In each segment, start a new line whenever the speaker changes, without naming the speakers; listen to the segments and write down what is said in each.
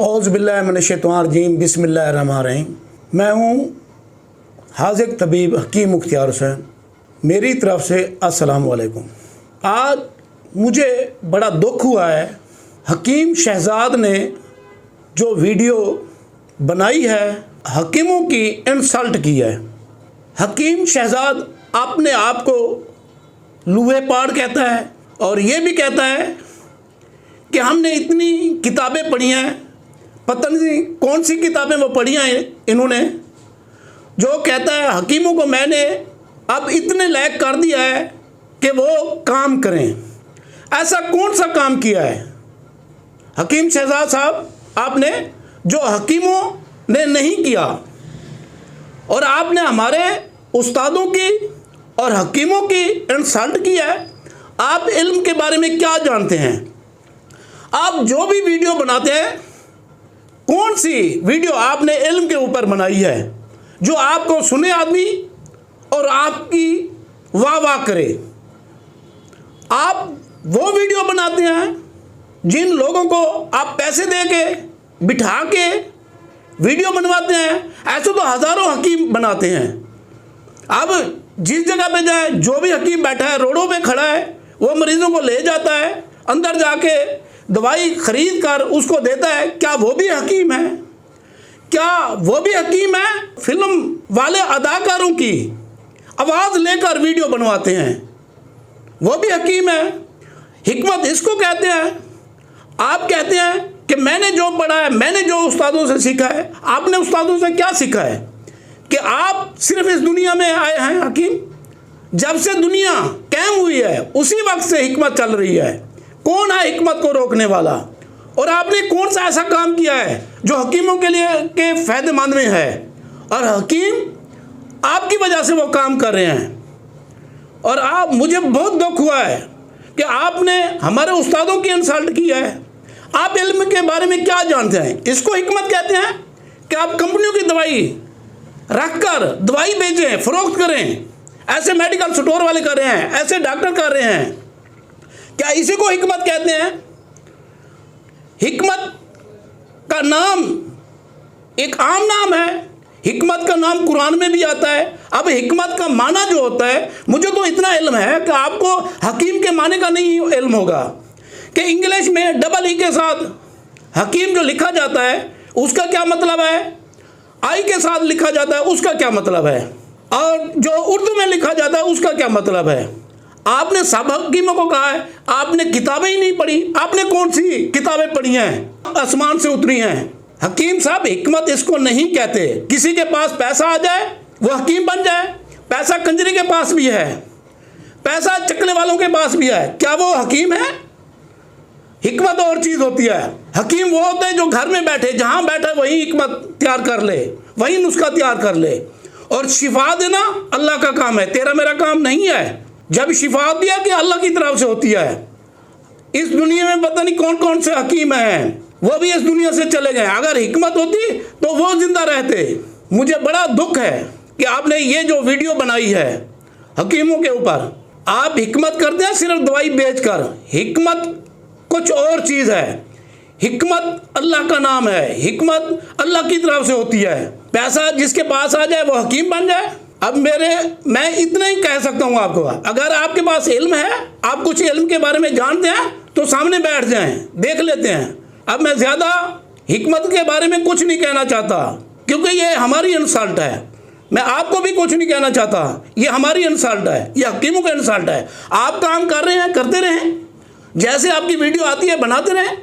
औज़ु बिल्लाहि मिनश्शैतानिर्रजीम बिस्मिल्लाहिर्रहमानिर्रहीम। मैं हूँ हाज़िक़ तबीब हकीम मुख्तियार हुसैन। मेरी तरफ से अस्सलाम वालेकुम। आज मुझे बड़ा दुख हुआ है, हकीम शहजाद ने जो वीडियो बनाई है हकीमों की इंसल्ट की है। हकीम शहजाद अपने आप को लूहे पाड़ कहता है और ये भी कहता है कि हमने इतनी किताबें पढ़ी हैं, पता नहीं कौन सी किताबें वो पढ़ी हैं इन्होंने, जो कहता है हकीमों को मैंने अब इतने लायक कर दिया है कि वो काम करें। ऐसा कौन सा काम किया है हकीम शहजाद साहब आपने जो हकीमों ने नहीं किया? और आपने हमारे उस्तादों की और हकीमों की इंसल्ट की है। आप इल्म के बारे में क्या जानते हैं? आप जो भी वीडियो बनाते हैं, कौन सी वीडियो आपने इल्म के ऊपर बनाई है जो आपको सुने आदमी और आपकी वाह वाह करे? आप वो वीडियो बनाते हैं जिन लोगों को आप पैसे दे के बिठा के वीडियो बनवाते हैं। ऐसे तो हज़ारों हकीम बनाते हैं। अब जिस जगह पे जाए, जो भी हकीम बैठा है, रोडों पे खड़ा है, वो मरीज़ों को ले जाता है, अंदर जाके दवाई खरीद कर उसको देता है। क्या वो भी हकीम है? क्या वो भी हकीम है? फिल्म वाले अदाकारों की आवाज़ लेकर वीडियो बनवाते हैं, वो भी हकीम है। हिकमत इसको कहते हैं। आप कहते हैं कि मैंने जो पढ़ा है, मैंने जो उस्तादों से सीखा है। आपने उस्तादों से क्या सीखा है कि आप सिर्फ इस दुनिया में आए हैं हकीम? जब से दुनिया कायम हुई है उसी वक्त से हिकमत चल रही है। कौन है हिकमत को रोकने वाला? और आपने कौन सा ऐसा काम किया है जो हकीमों के लिए के फ़ायदेमंद में है? और हकीम आपकी वजह से वो काम कर रहे हैं। और आप, मुझे बहुत दुख हुआ है कि आपने हमारे उस्तादों की इंसल्ट की है। आप इल्म के बारे में क्या जानते हैं? इसको हिकमत कहते हैं कि आप कंपनियों की दवाई रख कर दवाई बेचें, फ़रोख्त करें। ऐसे मेडिकल स्टोर वाले कर रहे हैं, ऐसे डॉक्टर कर रहे हैं। क्या इसी को हिकमत कहते हैं? हिकमत का नाम एक आम नाम है। हिकमत का नाम कुरान में भी आता है। अब हिकमत का माना जो होता है, मुझे तो इतना इल्म है कि आपको हकीम के माने का नहीं इल्म होगा कि इंग्लिश में डबल ई के साथ हकीम जो लिखा जाता है उसका क्या मतलब है, आई के साथ लिखा जाता है उसका क्या मतलब है, और जो उर्दू में लिखा जाता है उसका क्या मतलब है। आपने सब हकीमों को कहा है आपने किताबें ही नहीं पढ़ी। आपने कौन सी किताबें पढ़ी हैं? आसमान से उतरी हैं। हकीम साहब हिकमत इसको नहीं कहते। किसी के पास पैसा आ जाए वो हकीम बन जाए। पैसा कंजरी के पास भी है, पैसा चकले वालों के पास भी है। क्या वो हकीम है? हिकमत और चीज़ होती है। हकीम वो होते हैं जो घर में बैठे, जहाँ बैठा वहीं हिकमत तैयार कर ले, वहीं नुस्खा तैयार कर ले। और शिफा देना अल्लाह का काम है, तेरा मेरा काम नहीं है। जब शिफा दिया कि अल्लाह की तरफ से होती है। इस दुनिया में पता नहीं कौन कौन से हकीम हैं, वो भी इस दुनिया से चले गए। अगर हिकमत होती तो वो जिंदा रहते। मुझे बड़ा दुख है कि आपने ये जो वीडियो बनाई है हकीमों के ऊपर। आप हिकमत करते हैं सिर्फ दवाई बेचकर। हिकमत कुछ और चीज़ है। हिकमत अल्लाह का नाम है। हिकमत अल्लाह की तरफ से होती है। पैसा जिसके पास आ जाए वो हकीम बन जाए। अब मैं इतना ही कह सकता हूँ आपको, अगर आपके पास इल्म है, आप कुछ इल्म के बारे में जानते हैं तो सामने बैठ जाएं, देख लेते हैं। अब मैं ज़्यादा हिकमत के बारे में कुछ नहीं कहना चाहता क्योंकि ये हमारी इंसल्ट है। मैं आपको भी कुछ नहीं कहना चाहता, ये हमारी इंसल्ट है, ये हकीमों का इंसल्ट है। आप काम कर रहे हैं, करते रहें, जैसे आपकी वीडियो आती है बनाते रहें।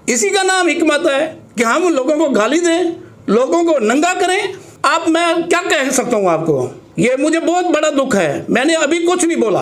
इसी का नाम हिकमत है कि हम लोगों को गाली दें, लोगों को नंगा करें। आप, मैं क्या कह सकता हूँ आपको? ये मुझे बहुत बड़ा दुख है। मैंने अभी कुछ नहीं बोला।